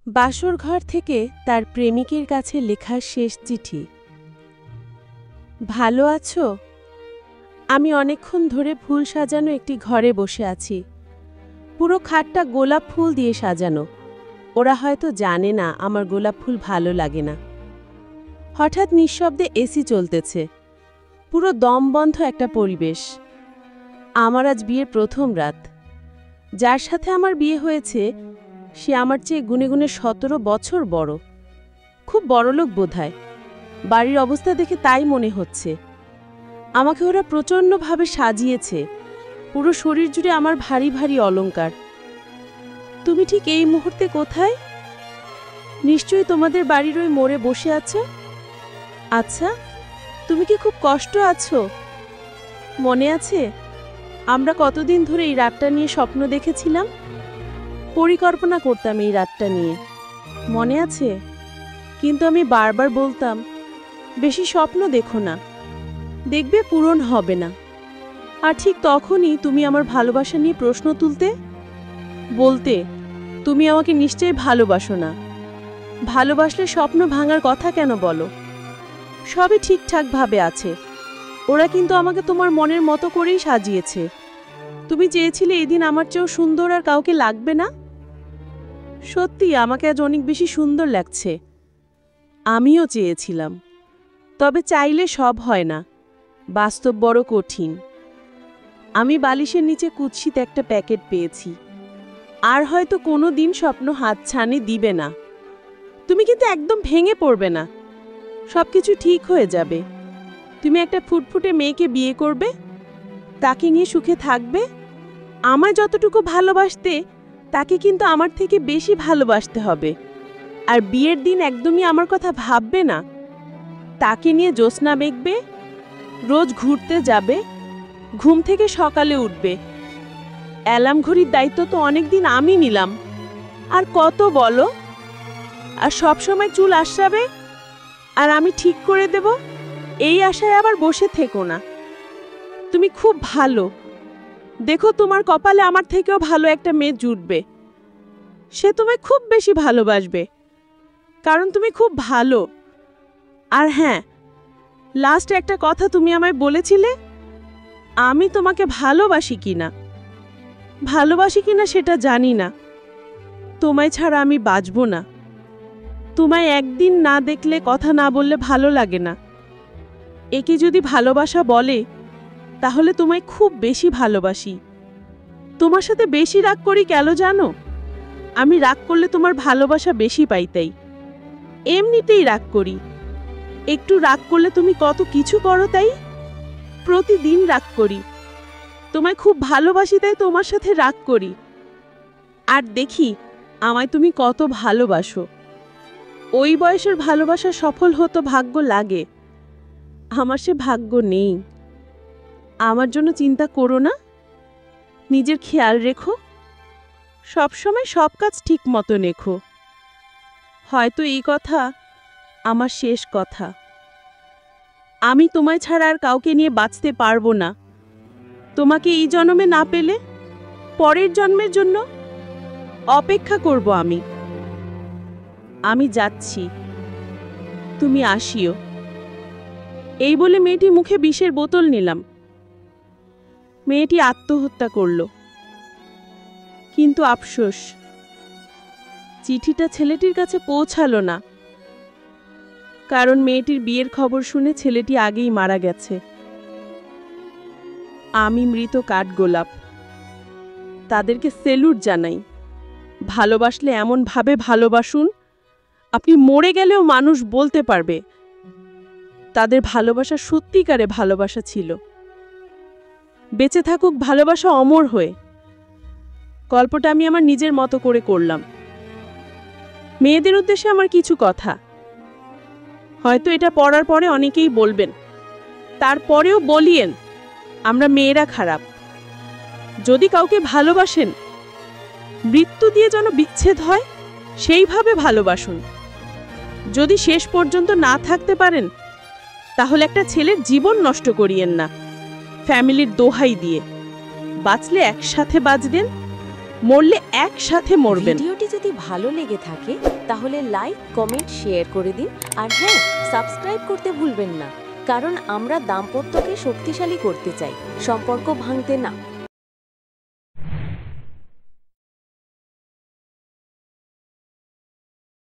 বাসর ঘর থেকে তার প্রেমিকের কাছে লেখা শেষ চিঠি। ভালো আছো? আমি অনেকক্ষণ ধরে ফুল সাজানো একটি ঘরে বসে আছি। পুরো খাটটা গোলাপ ফুল দিয়ে সাজানো। ওরা হয়তো জানে না আমার গোলাপ ফুল ভালো লাগে না। হঠাৎ নিঃশব্দে এসি চলতেছে। পুরো দমবন্ধ একটা পরিবেশ। আমার আজ বিয়ের প্রথম রাত। যার সাথে আমার বিয়ে হয়েছে সে আমার চেয়ে গুনে গুনে 17 বছর বড়। খুব বড়লোক বোধহয়। বাড়ির অবস্থা দেখে তাই মনে হচ্ছে। আমাকে ওরা প্রচণ্ডভাবে সাজিয়েছে। পুরো শরীর জুড়ে আমার ভারী ভারী অলংকার। তুমি ঠিক এই মুহূর্তে কোথায়? নিশ্চয়ই তোমাদের বাড়ির ওই মোড়ে বসে আছো। আচ্ছা, তুমি কি খুব কষ্ট আছো? মনে আছে আমরা কতদিন ধরে এই রাতটা নিয়ে স্বপ্ন দেখেছিলাম? পরিকল্পনা করতাম এই রাতটা নিয়ে, মনে আছে? কিন্তু আমি বারবার বলতাম, বেশি স্বপ্ন দেখো না, দেখবে পূরণ হবে না। আর ঠিক তখনই তুমি আমার ভালোবাসা নিয়ে প্রশ্ন তুলতে, বলতে তুমি আমাকে নিশ্চয়ই ভালোবাসো না। ভালোবাসলে স্বপ্ন ভাঙার কথা কেন বলো? সবই ঠিকঠাকভাবে আছে। ওরা কিন্তু আমাকে তোমার মনের মতো করেই সাজিয়েছে। তুমি চেয়েছিলে এদিন আমার চেয়েও সুন্দর আর কাউকে লাগবে না। সত্যি আমাকে আজ অনেক বেশি সুন্দর লাগছে। আমিও চেয়েছিলাম, তবে চাইলে সব হয় না, বাস্তব বড় কঠিন। আমি বালিশের নিচে কুৎসিত একটা প্যাকেট পেয়েছি। আর হয়তো কোনো দিন স্বপ্ন হাতছানি দিবে না। তুমি কিন্তু একদম ভেঙে পড়বে না। সব কিছু ঠিক হয়ে যাবে। তুমি একটা ফুটফুটে মেয়েকে বিয়ে করবে, তাকে নিয়ে সুখে থাকবে। আমায় যতটুকু ভালোবাসতে তাকে কিন্তু আমার থেকে বেশি ভালোবাসতে হবে। আর বিয়ের দিন একদমই আমার কথা ভাববে না। তাকে নিয়ে জ্যোৎস্না মেঘবে, রোজ ঘুরতে যাবে, ঘুম থেকে সকালে উঠবে। অ্যালার্ম ঘড়ির দায়িত্ব তো অনেকদিন আমি নিলাম। আর কত বলো? আর সবসময় চুল আশ্রাবে, আর আমি ঠিক করে দেব, এই আশায় আবার বসে থেকো না। তুমি খুব ভালো। দেখো তোমার কপালে আমার থেকেও ভালো একটা মেয়ে জুটবে। সে তোমায় খুব বেশি ভালোবাসবে, কারণ তুমি খুব ভালো। আর হ্যাঁ, লাস্ট একটা কথা তুমি আমায় বলেছিলে, আমি তোমাকে ভালোবাসি কিনা সেটা জানি না। তোমায় ছাড়া আমি বাঁচব না। তোমায় একদিন না দেখলে, কথা না বললে ভালো লাগে না। একে যদি ভালোবাসা বলে, তাহলে তোমায় খুব বেশি ভালোবাসি। তোমার সাথে বেশি রাগ করি কেন জানো? আমি রাগ করলে তোমার ভালোবাসা বেশি পাই তাই। এমনিতেই রাগ করি। একটু রাগ করলে তুমি কত কিছু করো তাই। প্রতিদিন রাগ করি। তোমায় খুব ভালোবাসি তাই তোমার সাথে রাগ করি। আর দেখি আমায় তুমি কত ভালোবাসো। ওই বয়সের ভালোবাসা সফল হতো ভাগ্য লাগে। আমার সে ভাগ্য নেই। আমার জন্য চিন্তা করো না। নিজের খেয়াল রেখো। সবসময় সব কাজ ঠিক মতো রেখো। হয়তো এই কথা আমার শেষ কথা। আমি তোমায় ছাড়া আর কাউকে নিয়ে বাঁচতে পারবো না। তোমাকে এই জন্মে না পেলে পরের জন্মের জন্য অপেক্ষা করব আমি। আমি যাচ্ছি, তুমি আসিও। এই বলে মেয়েটি মুখে বিষের বোতল নিলাম। মেয়েটি আত্মহত্যা করল। কিন্তু আফসোস, চিঠিটা ছেলেটির কাছে পৌঁছালো না। কারণ মেয়েটির বিয়ের খবর শুনে ছেলেটি আগেই মারা গেছে। আমি মৃত কাঠগোলাপ। তাদেরকে সেলুট জানাই। ভালোবাসলে এমনভাবে ভালোবাসুন, আপনি মরে গেলেও মানুষ বলতে পারবে তাদের ভালোবাসা সত্যিকারে ভালোবাসা ছিল। বেঁচে থাকুক ভালোবাসা অমর হয়ে। গল্পটা আমি আমার নিজের মতো করে করলাম। মেয়েদের উদ্দেশ্যে আমার কিছু কথা। হয়তো এটা পড়ার পরে অনেকেই বলবেন, তারপরেও বলিয়েন আমরা মেয়েরা খারাপ। যদি কাউকে ভালোবাসেন, মৃত্যু দিয়ে যেন বিচ্ছেদ হয় সেইভাবে ভালোবাসুন। যদি শেষ পর্যন্ত না থাকতে পারেন, তাহলে একটা ছেলের জীবন নষ্ট করিয়েন না ফ্যামিলির দোহাই দিয়ে। বাঁচলে একসাথে বাঁচবেন, মরলে একসাথে মরবেন। ভিডিওটি যদি ভালো লেগে থাকে তাহলে লাইক, কমেন্ট, শেয়ার করে দিন। আর হ্যাঁ, সাবস্ক্রাইব করতে ভুলবেন না, কারণ আমরা দাম্পত্যকে শক্তিশালী করতে চাই, সম্পর্ক ভাঙতে না।